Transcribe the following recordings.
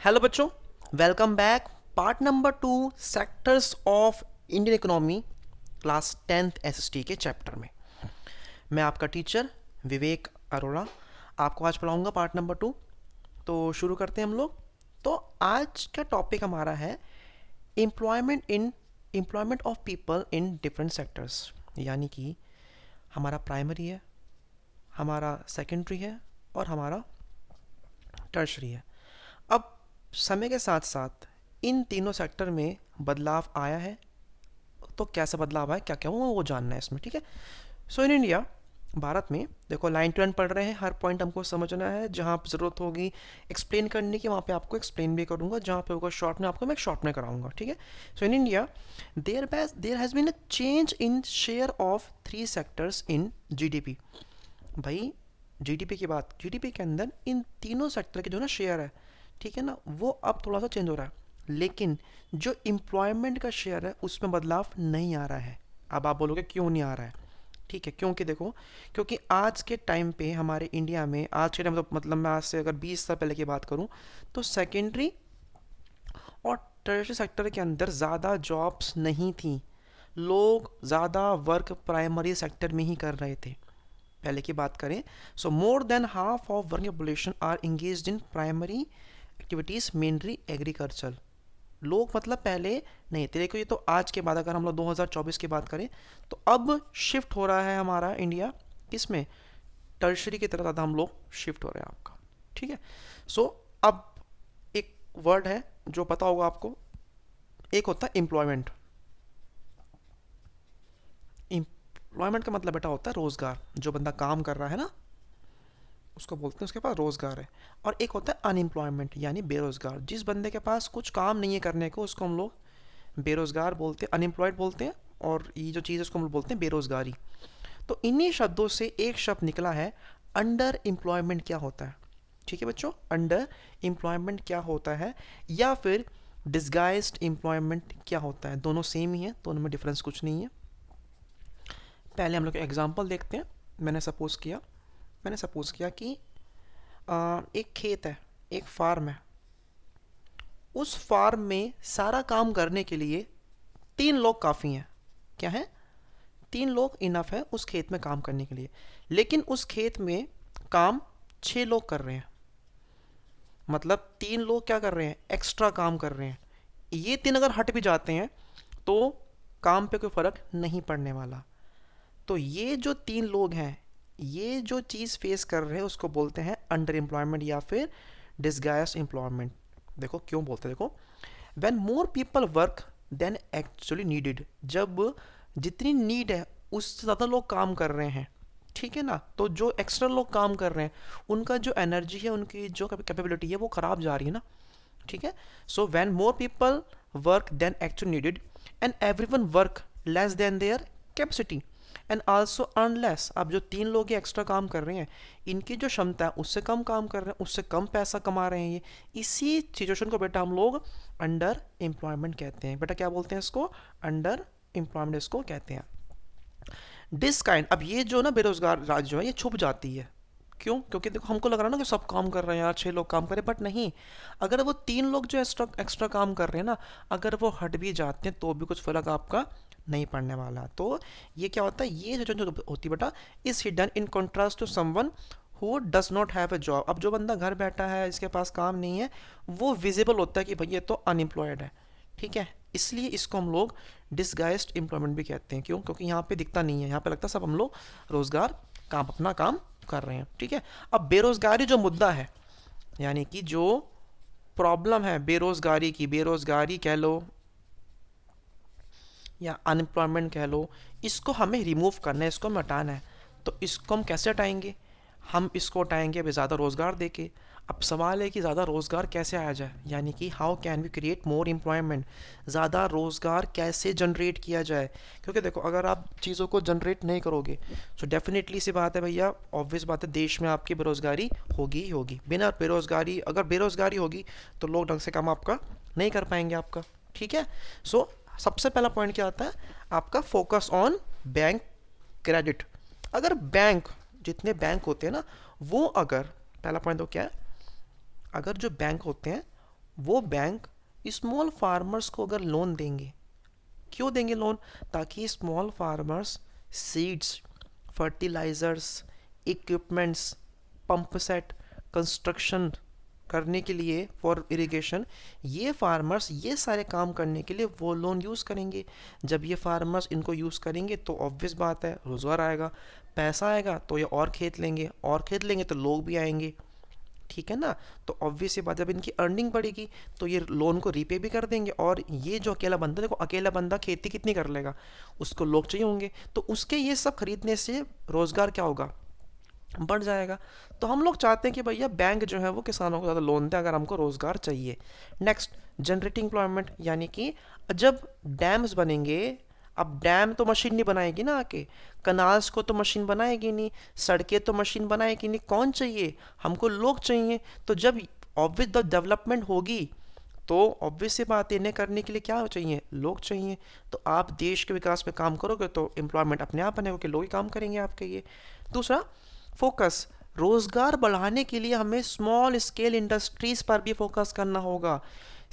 Hello बच्चों, welcome back. Part number 2, sectors of Indian economy, class 10th SST के chapter में। मैं आपका टीचर विवेक अरोड़ा आपको आज पढ़ाऊंगा पार्ट नंबर 2। तो शुरू करते हैं हम लोग। तो आज का टॉपिक हमारा है employment of people in different sectors. यानी कि हमारा प्राइमरी है, हमारा सेकेंडरी है और हमारा टर्शरी है। अब समय के साथ साथ इन तीनों सेक्टर में बदलाव आया है। तो कैसा बदलाव आया, क्या क्या हुआ, वो जानना है इसमें। ठीक है। सो इन इंडिया, भारत में देखो, लाइन टू लाइन पढ़ रहे हैं। हर पॉइंट हमको समझना है। जहाँ पर ज़रूरत होगी एक्सप्लेन करने की, वहाँ पे आपको एक्सप्लेन भी करूँगा। जहाँ पे होगा शॉर्ट में, आपको मैं शॉर्ट में कराऊंगा। ठीक है। So in India there has been a change in share of 3 sectors in GDP. भाई, जीडीपी की बात, जीडीपी के अंदर इन तीनों सेक्टर के जो ना शेयर है, ठीक है ना, वो अब थोड़ा सा चेंज हो रहा है। लेकिन जो एम्प्लॉयमेंट का शेयर है उसमें बदलाव नहीं आ रहा है। अब आप बोलोगे क्यों नहीं आ रहा है? ठीक है, क्योंकि देखो, क्योंकि आज के टाइम पे हमारे इंडिया में, आज के टाइम मतलब मैं आज से अगर 20 साल पहले की बात करूं, तो सेकेंडरी और टर्शियरी सेक्टर के अंदर ज़्यादा जॉब्स नहीं थी। लोग ज़्यादा वर्क प्राइमरी सेक्टर में ही कर रहे थे। पहले की बात करें, so more than half of working population are engaged in primary activities, mainly agriculture. लोग मतलब पहले नहीं थे। देखो, ये तो आज के बाद, अगर हम लोग 2024 की बात करें, तो अब शिफ्ट हो रहा है हमारा इंडिया किसमें, टर्शरी की तरफ ज़्यादा हम लोग शिफ्ट हो रहे हैं आपका। ठीक है। सो अब एक वर्ड है जो पता होगा आपको, एक होता है एम्प्लॉयमेंट। एम्प्लॉयमेंट का मतलब बेटा होता है रोज़गार। जो बंदा काम कर रहा है ना, उसको बोलते हैं उसके पास रोज़गार है। और एक होता है अनएम्प्लॉयमेंट, यानी बेरोज़गार। जिस बंदे के पास कुछ काम नहीं है करने को, उसको हम लोग बेरोज़गार बोलते हैं, अनएम्प्लॉयड बोलते हैं। और ये जो चीज़ है उसको हम लोग बोलते हैं बेरोज़गारी। तो इन्हीं शब्दों से एक शब्द निकला है, अंडर एम्प्लॉयमेंट क्या होता है। ठीक है बच्चों, अंडर एम्प्लॉयमेंट क्या होता है, या फिर डिस्गाइज्ड एम्प्लॉयमेंट क्या होता है। दोनों सेम ही है, दोनों में डिफरेंस कुछ नहीं है। पहले हम लोग एग्जांपल देखते हैं। मैंने सपोज़ किया कि एक खेत है, एक फार्म है। उस फार्म में सारा काम करने के लिए 3 लोग काफ़ी हैं। क्या है? 3 लोग इनफ है उस खेत में काम करने के लिए। लेकिन उस खेत में काम 6 लोग कर रहे हैं। मतलब 3 लोग क्या कर रहे हैं, एक्स्ट्रा काम कर रहे हैं। ये 3 अगर हट भी जाते हैं तो काम पे कोई फ़र्क नहीं पड़ने वाला। तो ये जो 3 लोग हैं, ये जो चीज़ फेस कर रहे हैं उसको बोलते हैं अंडर एम्प्लॉयमेंट या फिर डिसगाइज एम्प्लॉयमेंट। देखो क्यों बोलते हैं, देखो, when more people work than actually needed. जब जितनी नीड है उससे ज़्यादा लोग काम कर रहे हैं, ठीक है ना, तो जो एक्स्ट्रा लोग काम कर रहे हैं उनका जो एनर्जी है, उनकी जो कैपेबिलिटी है, वो ख़राब जा रही है ना। ठीक है। So when more people work than actually needed and everyone work less than their capacity and also earn less. अब जो 3 लोग ये एक्स्ट्रा काम कर रहे हैं, इनकी जो क्षमता है उससे कम काम कर रहे हैं, उससे कम पैसा कमा रहे हैं ये। इसी सिचुएशन को बेटा हम लोग अंडर एम्प्लॉयमेंट कहते हैं। बेटा क्या बोलते हैं इसको? अंडर एम्प्लॉयमेंट इसको कहते हैं। डिसकाइंड, अब ये जो ना बेरोजगार राज्य जो है, ये छुप जाती है। क्यों? क्योंकि देखो, हमको लग रहा है ना कि सब काम कर रहे हैं यार, 6 लोग काम कर रहे हैं, बट नहीं। अगर वो 3 लोग जो एक्स्ट्रा एक्स्ट्रा काम कर रहे हैं ना, अगर वो हट भी जाते हैं तो भी कुछ फर्क आपका नहीं पड़ने वाला। तो ये क्या होता है, ये जो होती है बेटा, is hidden in contrast to someone who does not have a job. अब जो बंदा घर बैठा है, इसके पास काम नहीं है, वो विजिबल होता है कि भाई ये तो अनएम्प्लॉयड है। ठीक है। इसलिए इसको हम लोग डिसगाइज्ड एम्प्लॉयमेंट भी कहते हैं। क्यों? क्योंकि यहाँ पे दिखता नहीं है, यहाँ पे लगता है सब हम लोग रोजगार, काम, अपना काम कर रहे हैं। ठीक है। अब बेरोजगारी जो मुद्दा है, यानी कि जो प्रॉब्लम है बेरोजगारी की, बेरोजगारी कह लो या अनएम्प्लॉयमेंट कह लो, इसको हमें रिमूव करना है, इसको हमें हटाना है। तो इसको हम कैसे हटाएंगे? हम इसको हटाएंगे अभी ज़्यादा रोज़गार देके। अब सवाल है कि ज़्यादा रोज़गार कैसे आया जाए, यानी कि how can we create more employment. ज़्यादा रोज़गार कैसे जनरेट किया जाए? क्योंकि देखो, अगर आप चीज़ों को जनरेट नहीं करोगे तो डेफिनेटली सी बात है भैया, ऑब्वियस बात है, देश में आपकी बेरोज़गारी होगी ही होगी। बिना बेरोज़गारी, अगर बेरोज़गारी होगी तो लोग ढंग से काम आपका नहीं कर पाएंगे आपका। ठीक है। सो सबसे पहला पॉइंट क्या आता है आपका? Focus on bank credit. अगर बैंक, जितने बैंक होते हैं ना, वो अगर, पहला पॉइंट तो क्या है, अगर जो बैंक होते हैं वो बैंक स्मॉल फार्मर्स को अगर लोन देंगे, क्यों देंगे लोन? ताकि small farmers seeds, fertilisers, equipments, pump set, construction करने के लिए, फॉर इरिगेशन, ये फार्मर्स ये सारे काम करने के लिए वो लोन यूज़ करेंगे। जब ये फार्मर्स इनको यूज़ करेंगे तो ऑब्वियस बात है रोज़गार आएगा, पैसा आएगा तो ये और खेत लेंगे, और खेत लेंगे तो लोग भी आएंगे, ठीक है ना। तो ऑब्वियस ये बात, जब इनकी अर्निंग बढ़ेगी तो ये लोन को रीपे भी कर देंगे। और ये जो अकेला बंदा, देखो अकेला बंदा खेती कितनी कर लेगा, उसको लोग चाहिए होंगे, तो उसके ये सब खरीदने से रोज़गार क्या होगा, बढ़ जाएगा। तो हम लोग चाहते हैं कि भैया बैंक जो है वो किसानों को ज़्यादा लोन दे अगर हमको रोज़गार चाहिए। नेक्स्ट, जनरेटिंग एम्प्लॉयमेंट, यानी कि जब डैम्स बनेंगे, अब डैम तो मशीन नहीं बनाएगी ना आके, कनाल्स को तो मशीन बनाएगी नहीं, सड़कें तो मशीन बनाएगी नहीं, कौन चाहिए, हमको लोग चाहिए। तो जब ऑब्वियस द डेवलपमेंट होगी तो ऑब्वियस सी बात है, इन्हें करने के लिए क्या चाहिए, लोग चाहिए। तो आप देश के विकास में काम करोगे तो एम्प्लॉयमेंट अपने आप बनेगा कि लोग ही काम करेंगे आपके ये। दूसरा, फोकस, रोजगार बढ़ाने के लिए हमें स्मॉल स्केल इंडस्ट्रीज पर भी फोकस करना होगा।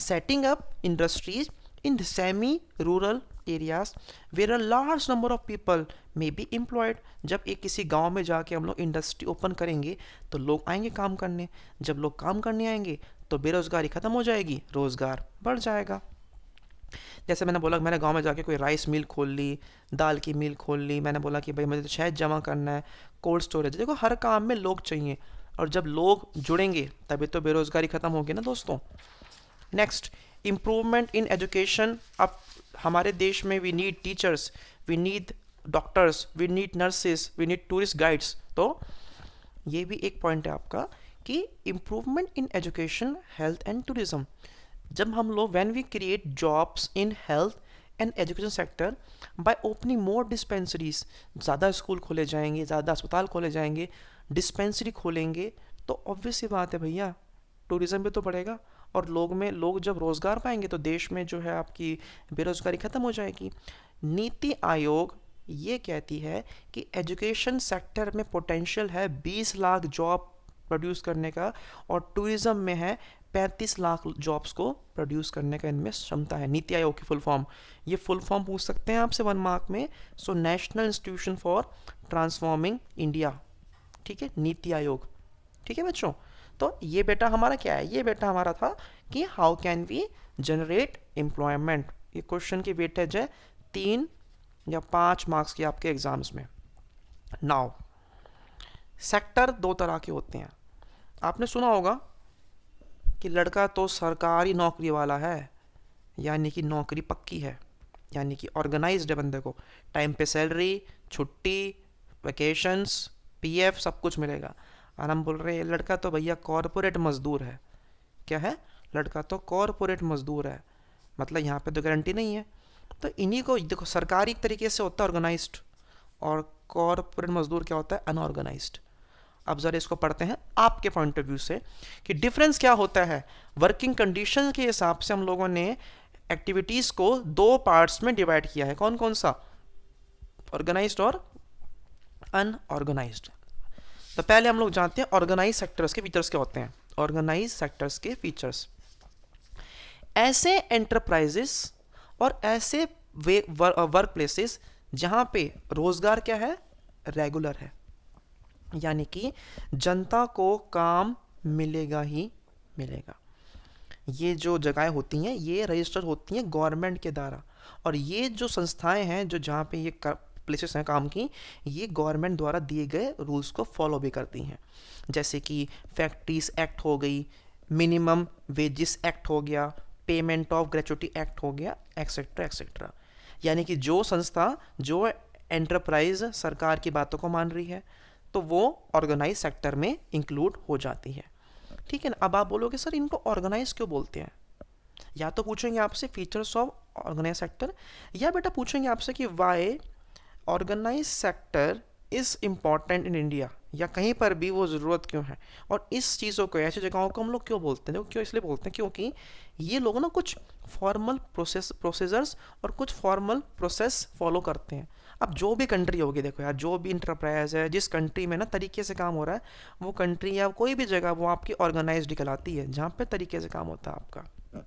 Setting up industries in semi rural areas where a large number of people may be employed. जब एक किसी गांव में जाके हम लोग इंडस्ट्री ओपन करेंगे तो लोग आएंगे काम करने, जब लोग काम करने आएंगे तो बेरोजगारी खत्म हो जाएगी, रोजगार बढ़ जाएगा। जैसे मैंने बोला, मैंने गांव में जाके कोई राइस मिल खोल ली, दाल की मिल खोल ली, मैंने बोला कि भाई मुझे तो शहद जमा करना है, कोल्ड स्टोरेज, देखो हर काम में लोग चाहिए, और जब लोग जुड़ेंगे तभी तो बेरोजगारी खत्म होगी ना दोस्तों। Next, improvement in education. अब हमारे देश में we need teachers, we need doctors, we need nurses, we need tourist guides. तो ये भी एक पॉइंट है आपका कि improvement in education, health and tourism. जब हम लोग when we create jobs in health and education sector by opening more dispensaries, ज़्यादा स्कूल खोले जाएंगे, ज़्यादा अस्पताल खोले जाएंगे, डिस्पेंसरी खोलेंगे, तो ऑब्वियस सी बात है भैया टूरिज्म भी तो बढ़ेगा, और लोग जब रोज़गार पाएंगे तो देश में जो है आपकी बेरोज़गारी ख़त्म हो जाएगी। नीति आयोग ये कहती है कि एजुकेशन सेक्टर में पोटेंशियल है 20 लाख जॉब प्रोड्यूस करने का, और टूरिज्म में है 35 लाख जॉब्स को प्रोड्यूस करने का इनमें क्षमता है। नीति आयोग की फुल फॉर्म, ये फुल फॉर्म पूछ सकते हैं आपसे 1 मार्क में। So national institution for transforming India, ठीक है, नीति आयोग, ठीक है बच्चों। तो ये बेटा हमारा क्या है, ये बेटा हमारा था कि how can we generate employment. ये क्वेश्चन की वेटेज है 3 या 5 मार्क्स की आपके एग्जाम्स में। नाउ सेक्टर 2 तरह के होते हैं। आपने सुना होगा कि लड़का तो सरकारी नौकरी वाला है, यानी कि नौकरी पक्की है, यानी कि ऑर्गेनाइज्ड है, बंदे को टाइम पे सैलरी, छुट्टी, वैकेशंस, पीएफ सब कुछ मिलेगा। और हम बोल रहे हैं लड़का तो भैया कॉरपोरेट मजदूर है। क्या है, लड़का तो कॉरपोरेट मजदूर है, मतलब यहाँ पे तो गारंटी नहीं है। तो इन्हीं को देखो, सरकारी तरीके से होता है ऑर्गेनाइज्ड, और कॉरपोरेट मजदूर क्या होता है, अनऑर्गेनाइज्ड। अब ज़रा इसको पढ़ते हैं आपके पॉइंट ऑफ व्यू से कि डिफरेंस क्या होता है। वर्किंग कंडीशन के हिसाब से हम लोगों ने एक्टिविटीज़ को 2 पार्ट्स में डिवाइड किया है। कौन कौन सा, ऑर्गेनाइज्ड और अनऑर्गेनाइज्ड। तो पहले हम लोग जानते हैं ऑर्गेनाइज सेक्टर्स के फीचर्स क्या होते हैं। ऑर्गेनाइज सेक्टर्स के फीचर्स, ऐसे एंटरप्राइजेस और ऐसे वर्क प्लेसेस जहां पे रोजगार क्या है, रेगुलर है, यानी कि जनता को काम मिलेगा ही मिलेगा। ये जो जगहें होती हैं ये रजिस्टर होती हैं गवर्नमेंट के द्वारा, और ये जो संस्थाएं हैं जो जहाँ पे ये प्लेसेस हैं काम की, ये गवर्नमेंट द्वारा दिए गए रूल्स को फॉलो भी करती हैं। जैसे कि फैक्ट्रीज एक्ट हो गई, मिनिमम वेजेस एक्ट हो गया, पेमेंट ऑफ ग्रेचुटी एक्ट हो गया, एक्सेट्रा एक्सेट्रा। यानी कि जो संस्था, जो एंटरप्राइज सरकार की बातों को मान रही है तो वो ऑर्गेनाइज सेक्टर में इंक्लूड हो जाती है, ठीक है ना। अब आप बोलोगे सर इनको ऑर्गेनाइज क्यों बोलते हैं, या तो पूछेंगे आपसे फीचर्स ऑफ ऑर्गेनाइज सेक्टर, या बेटा पूछेंगे आपसे कि why organise sector is important in India, या कहीं पर भी वो ज़रूरत क्यों है, और इस चीज़ों को, ऐसी जगहों को हम लोग क्यों बोलते हैं। क्यों इसलिए बोलते हैं क्योंकि ये लोग ना कुछ फॉर्मल प्रोसीजर्स और कुछ फॉर्मल प्रोसेस फॉलो करते हैं। अब जो भी कंट्री होगी, देखो यार, जो भी इंटरप्राइज है, जिस कंट्री में ना तरीके से काम हो रहा है, वो कंट्री या कोई भी जगह वो आपकी ऑर्गेनाइज्ड कहलाती है, जहाँ पे तरीके से काम होता है आपका।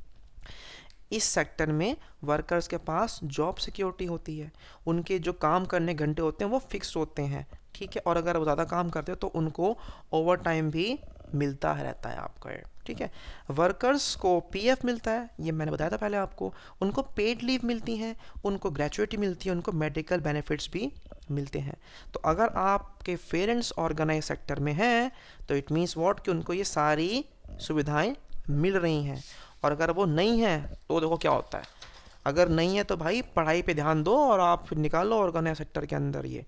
इस सेक्टर में वर्कर्स के पास जॉब सिक्योरिटी होती है, उनके जो काम करने घंटे होते हैं वो फिक्स होते हैं, ठीक है, और अगर वो ज़्यादा काम करते हैं तो उनको ओवर टाइम भी मिलता है रहता है आपका ये, ठीक है। वर्कर्स को पीएफ मिलता है, ये मैंने बताया था पहले आपको, उनको पेड लीव मिलती हैं, उनको ग्रेचुइटी मिलती है, उनको मेडिकल बेनिफिट्स भी मिलते हैं। तो अगर आपके पेरेंट्स ऑर्गेनाइज सेक्टर में हैं तो इट मीन्स व्हाट, कि उनको ये सारी सुविधाएं मिल रही हैं। और अगर वो नहीं है तो देखो क्या होता है, अगर नहीं है तो भाई पढ़ाई पे ध्यान दो और आप फिर निकालो ऑर्गेनाइज सेक्टर के अंदर ये।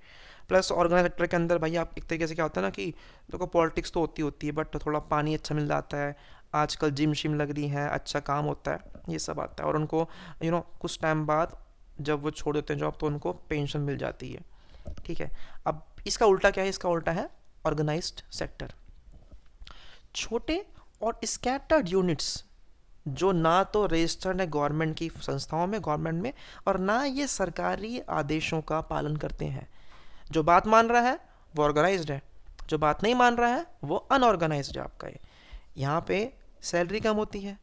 प्लस ऑर्गेनाइज सेक्टर के अंदर भाई आप एक तरीके से क्या होता है ना कि देखो पॉलिटिक्स तो होती है बट थोड़ा पानी अच्छा मिल जाता है, आजकल जिम शिम लग रही है, अच्छा काम होता है, ये सब आता है। और उनको कुछ टाइम बाद जब वो छोड़ देते हैं जॉब तो उनको पेंशन मिल जाती है, ठीक है। अब इसका उल्टा क्या है, इसका उल्टा है ऑर्गेनाइज्ड सेक्टर। छोटे और स्कैटर्ड यूनिट्स जो ना तो रजिस्टर्ड है गवर्नमेंट की संस्थाओं में, गवर्नमेंट में, और ना ये सरकारी आदेशों का पालन करते हैं। जो बात मान रहा है वो ऑर्गेनाइज्ड है, जो बात नहीं मान रहा है वो अनऑर्गेनाइज्ड है आपका ये। यहाँ पे सैलरी कम होती है,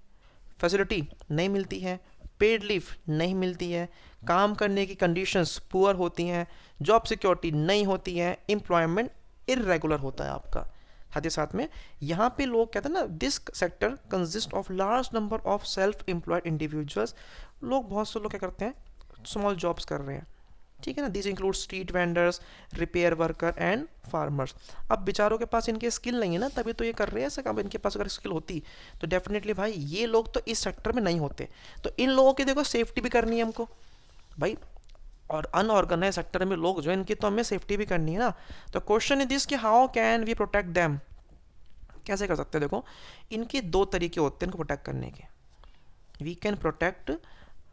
फैसिलिटी नहीं मिलती है, पेड लीव नहीं मिलती है, काम करने की कंडीशंस पुअर होती हैं, जॉब सिक्योरिटी नहीं होती है, एम्प्लॉयमेंट इरेगुलर होता है आपका। साथ ही साथ में यहाँ पे लोग कहते हैं ना, this sector consist of large number of self employed individuals. लोग, बहुत से लोग क्या करते हैं, स्मॉल जॉब्स कर रहे हैं, ठीक है ना। This include street vendors, repair worker and farmers. अब बेचारों के पास इनके स्किल नहीं है ना, तभी तो ये कर रहे हैं ऐसा काम। इनके पास अगर स्किल होती तो डेफिनेटली भाई ये लोग तो इस सेक्टर में नहीं होते। तो इन लोगों की देखो सेफ्टी भी करनी है हमको भाई, और अनऑर्गेनाइज सेक्टर में लोग जो है इनकी तो हमें सेफ्टी भी करनी है ना। तो क्वेश्चन इज दिस कि how can we protect them, कैसे कर सकते हैं। देखो इनके दो तरीके होते हैं इनको प्रोटेक्ट करने के। We can protect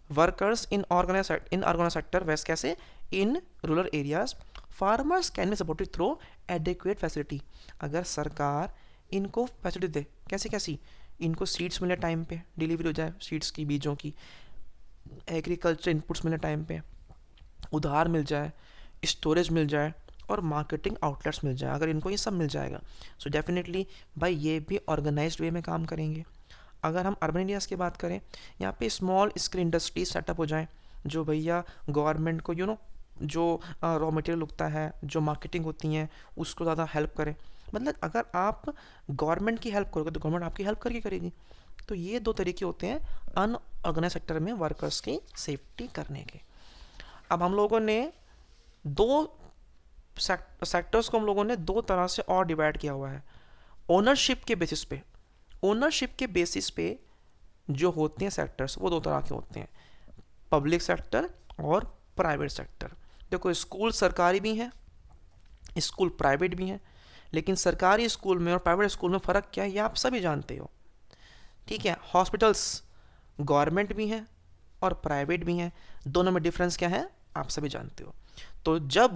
workers in organise sector, वैसे कैसे, in rural areas. Farmers can be supported through adequate facility. अगर सरकार इनको फैसिलिटी दे, कैसी कैसी, इनको सीड्स मिले टाइम पे, डिलीवरी हो जाए सीड्स की, बीजों की, एग्रीकल्चर इनपुट्स मिले टाइम पे, उधार मिल जाए, स्टोरेज मिल जाए और मार्केटिंग आउटलेट्स मिल जाए, अगर इनको ये सब मिल जाएगा सो डेफिनेटली भाई ये भी ऑर्गेनाइज्ड वे में काम करेंगे। अगर हम अर्बन एरियाज़ की बात करें, यहाँ पे स्मॉल स्केल इंडस्ट्रीज सेटअप हो जाएं, जो भैया गवर्नमेंट को जो रॉ मटेरियल उगता है, जो मार्केटिंग होती हैं, उसको ज़्यादा हेल्प करें। मतलब अगर आप गवर्नमेंट की हेल्प करोगे तो गवर्नमेंट आपकी हेल्प करके करेगी। तो ये दो तरीके होते हैं अनऑर्गेनाइज सेक्टर में वर्कर्स की सेफ्टी करने के। अब हम लोगों ने दो सेक्टर्स को हम लोगों ने दो तरह से और डिवाइड किया हुआ है। ओनरशिप के बेसिस पे, ओनरशिप के बेसिस पे जो होते हैं सेक्टर्स वो दो तरह के होते हैं, पब्लिक सेक्टर और प्राइवेट सेक्टर। देखो स्कूल सरकारी भी हैं, स्कूल प्राइवेट भी हैं, लेकिन सरकारी स्कूल में और प्राइवेट स्कूल में फ़र्क क्या है ये आप सभी जानते हो, ठीक है। हॉस्पिटल्स गवर्नमेंट भी हैं और प्राइवेट भी हैं, दोनों में डिफरेंस क्या है आप सभी जानते हो। तो जब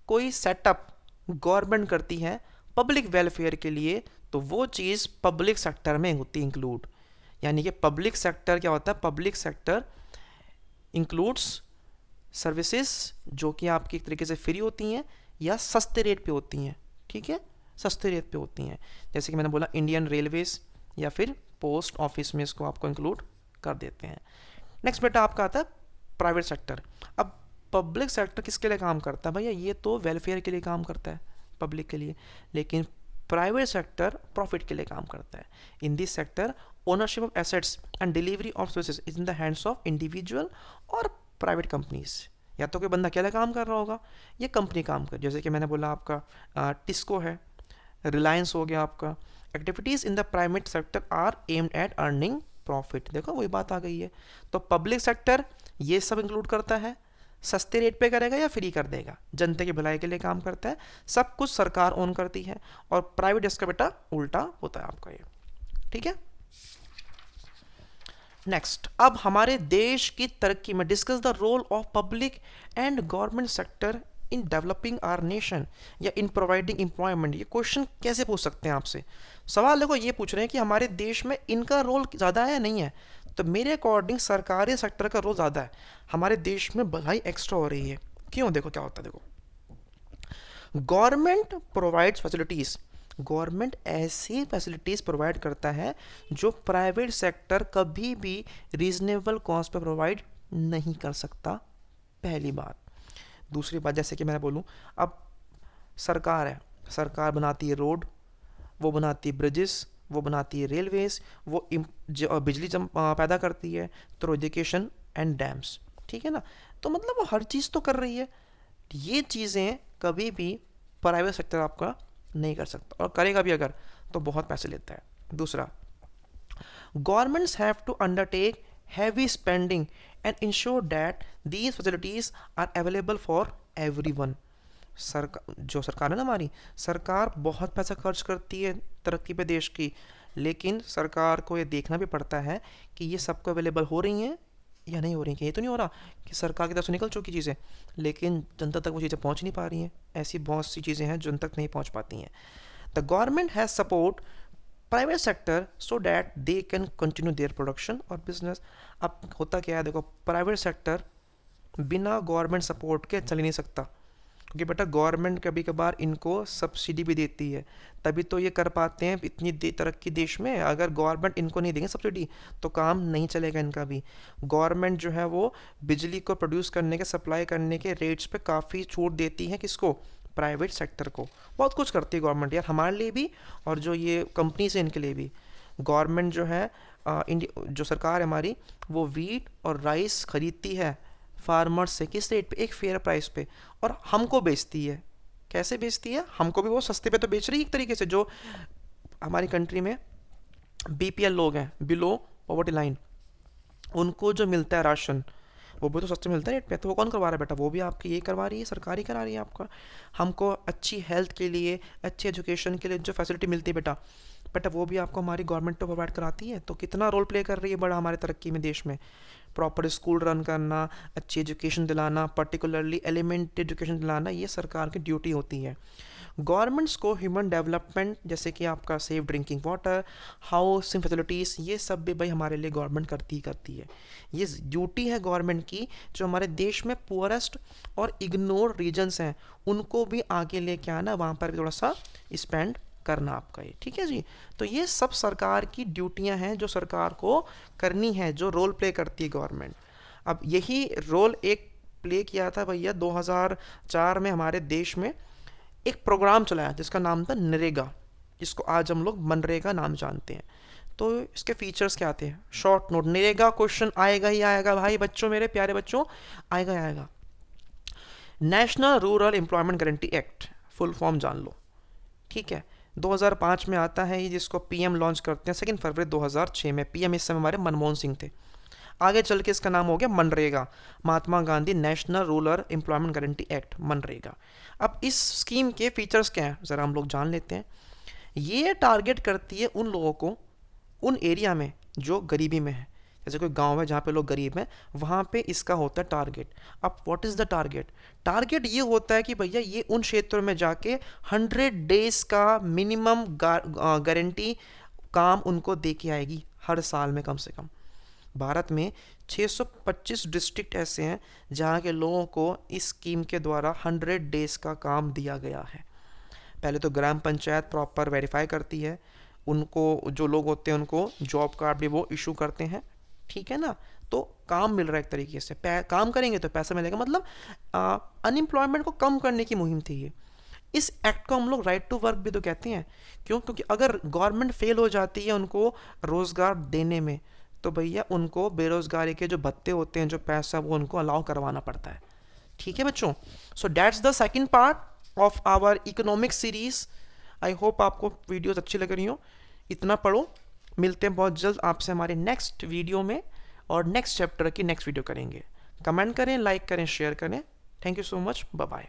कोई सेटअप गवर्नमेंट करती है पब्लिक वेलफेयर के लिए तो वो चीज़ पब्लिक सेक्टर में होती इंक्लूड। यानी कि पब्लिक सेक्टर क्या होता है, पब्लिक सेक्टर इंक्लूड्स सर्विसेज जो कि आपकी एक तरीके से फ्री होती हैं या सस्ते रेट पे होती हैं, ठीक है, सस्ते रेट पे होती हैं। जैसे कि मैंने बोला इंडियन रेलवेज या फिर पोस्ट ऑफिस में इसको आपको इंक्लूड कर देते हैं। नेक्स्ट बेटा आपका आता है प्राइवेट सेक्टर। अब पब्लिक सेक्टर किसके लिए काम करता है भैया, ये तो वेलफेयर के लिए काम करता है पब्लिक के लिए, लेकिन प्राइवेट सेक्टर प्रॉफिट के लिए काम करता है। In this sector ownership of assets and delivery of services is in the hands of individual और प्राइवेट कंपनीज। या तो कोई बंदा अकेला काम कर रहा होगा या कंपनी काम कर, जैसे कि मैंने बोला आपका टिस्को है, रिलायंस हो गया आपका। Activities in the private sector are aimed at earning profit. देखो वही बात आ गई है। तो पब्लिक सेक्टर ये सब इंक्लूड करता है, सस्ते रेट पे करेगा या फ्री कर देगा, जनता की भलाई के लिए काम करता है, सब कुछ सरकार ओन करती है। और प्राइवेट इसका बेटा उल्टा होता है आपका ये, ठीक है। नेक्स्ट, अब हमारे देश की तरक्की में discuss the role of public and government sector in developing our nation या इन प्रोवाइडिंग एम्प्लॉयमेंट। ये क्वेश्चन कैसे पूछ सकते हैं आपसे, सवाल देखो ये पूछ रहे हैं कि हमारे देश में इनका रोल ज़्यादा है या नहीं है। तो मेरे अकॉर्डिंग सरकारी सेक्टर का रोल ज़्यादा है, हमारे देश में भलाई एक्स्ट्रा हो रही है, क्यों, देखो क्या होता है, देखो गवर्नमेंट प्रोवाइड्स फैसिलिटीज, गवर्नमेंट ऐसी फैसिलिटीज प्रोवाइड करता है जो प्राइवेट सेक्टर कभी भी रीजनेबल कॉस्ट पे प्रोवाइड नहीं कर सकता, पहली बात। दूसरी बात, जैसे कि मैं बोलूँ, अब सरकार है, सरकार बनाती है रोड, वो बनाती है ब्रिजेस, वो बनाती है रेलवेज, वो बिजली पैदा करती है, थ्रू एजुकेशन एंड डैम्स, ठीक है ना। तो मतलब वो हर चीज़ तो कर रही है, ये चीज़ें कभी भी प्राइवेट सेक्टर आपका नहीं कर सकता, और करेगा भी अगर तो बहुत पैसे लेता है। दूसरा, governments have to undertake heavy spending and ensure that these facilities are available for everyone. सरकार, जो सरकार है ना हमारी, सरकार बहुत पैसा खर्च करती है तरक्की पे देश की, लेकिन सरकार को ये देखना भी पड़ता है कि ये सबको अवेलेबल हो रही हैं या नहीं हो रही, कि ये तो नहीं हो रहा कि सरकार की तरफ से निकल चुकी चीज़ें लेकिन जनता तक वो चीज़ें पहुंच नहीं पा रही हैं। ऐसी बहुत सी चीज़ें हैं जो जन तक नहीं पहुंच पाती हैं। The government has support private sector so that they can continue their production और बिजनेस। अब होता क्या है, देखो प्राइवेट सेक्टर बिना गवर्नमेंट सपोर्ट के चल ही नहीं सकता, क्योंकि बेटा गवर्नमेंट कभी कभार इनको सब्सिडी भी देती है, तभी तो ये कर पाते हैं इतनी तरक्की देश में। अगर गवर्नमेंट इनको नहीं देंगे सब्सिडी तो काम नहीं चलेगा इनका भी। गवर्नमेंट जो है वो बिजली को प्रोड्यूस करने के, सप्लाई करने के रेट्स पे काफ़ी छूट देती है, किसको, प्राइवेट सेक्टर को। बहुत कुछ करती है गवर्नमेंट यार, हमारे लिए भी और जो ये कंपनीज है इनके लिए भी। गवर्नमेंट जो है जो सरकार है हमारी, वो वीट और राइस खरीदती है फार्मर्स से, किस रेट पे, एक फेयर प्राइस पे, और हमको बेचती है। कैसे बेचती है, हमको भी वो सस्ते पे तो बेच रही है एक तरीके से। जो हमारी कंट्री में बीपीएल लोग हैं, बिलो पॉवर्टी लाइन, उनको जो मिलता है राशन वो भी तो सस्ते मिलता है रेट पे, तो वो कौन करवा रहा है बेटा, वो भी आपकी ये करवा रही है, सरकार ही करा रही है आपका। हमको अच्छी हेल्थ के लिए, अच्छी एजुकेशन के लिए जो फैसिलिटी मिलती है बेटा, वो भी आपको हमारी गवर्नमेंट तो प्रोवाइड कराती है। तो कितना रोल प्ले कर रही है बड़ा हमारे तरक्की में देश में। प्रॉपर स्कूल रन करना, अच्छी एजुकेशन दिलाना, पर्टिकुलरली एलिमेंट्री एजुकेशन दिलाना, ये सरकार की ड्यूटी होती है। गवर्नमेंट्स को ह्यूमन डेवलपमेंट, जैसे कि आपका safe drinking water, housing facilities, ये सब भी भाई हमारे लिए गवर्नमेंट करती है। ये ड्यूटी है गवर्नमेंट की, जो हमारे देश में पुअरेस्ट और इग्नोर रीजन्स हैं उनको भी आगे लेके आना, वहाँ पर भी थोड़ा सा स्पेंड करना आपका ये, ठीक है जी। तो ये सब सरकार की ड्यूटियां हैं जो सरकार को करनी है, जो रोल प्ले करती है गवर्नमेंट। अब यही रोल एक प्ले किया था भैया 2004 में हमारे देश में एक प्रोग्राम चलाया जिसका नाम था नरेगा, जिसको आज हम लोग मनरेगा नाम जानते हैं। तो इसके फीचर्स क्या आते हैं, शॉर्ट नोट, नरेगा क्वेश्चन आएगा ही आएगा भाई बच्चों, मेरे प्यारे बच्चों, आएगा ही आएगा। National rural employment guarantee act, full form जान लो, ठीक है। 2005 में आता है ये, जिसको पीएम लॉन्च करते हैं 2 फरवरी 2006 में। पीएम इस समय हमारे मनमोहन सिंह थे। आगे चल के इसका नाम हो गया MNREGA, Mahatma Gandhi national rural employment guarantee act, MNREGA. अब इस स्कीम के फीचर्स क्या हैं ज़रा हम लोग जान लेते हैं। ये टारगेट करती है उन लोगों को उन एरिया में जो गरीबी में है, जैसे कोई गांव है जहाँ पे लोग गरीब हैं, वहाँ पे इसका होता है टारगेट। अब what is the target, target ये होता है कि भैया ये उन क्षेत्रों में जाके 100 डेज का मिनिमम गारंटी काम उनको दे के आएगी हर साल में कम से कम। भारत में 625 डिस्ट्रिक्ट ऐसे हैं जहाँ के लोगों को इस स्कीम के द्वारा 100 डेज का काम दिया गया है। पहले तो ग्राम पंचायत प्रॉपर वेरीफाई करती है, उनको जो लोग होते हैं उनको जॉब कार्ड भी वो इशू करते हैं, ठीक है ना। तो काम मिल रहा है एक तरीके से, काम करेंगे तो पैसा मिलेगा, मतलब अनएम्प्लॉयमेंट को कम करने की मुहिम थी ये। इस एक्ट को हम लोग राइट टू वर्क भी तो कहते हैं, क्यों, क्योंकि अगर गवर्नमेंट फेल हो जाती है उनको रोज़गार देने में, तो भैया उनको बेरोज़गारी के जो भत्ते होते हैं, जो पैसा, वो उनको अलाउ करवाना पड़ता है, ठीक है बच्चों। So that's the second part of our economic series. I hope आपको वीडियोस अच्छी लग रही हो, इतना पढ़ो। मिलते हैं बहुत जल्द आपसे हमारे नेक्स्ट वीडियो में, और नेक्स्ट चैप्टर की नेक्स्ट वीडियो करेंगे। कमेंट करें, लाइक करें, शेयर करें। Thank you so much, bye bye.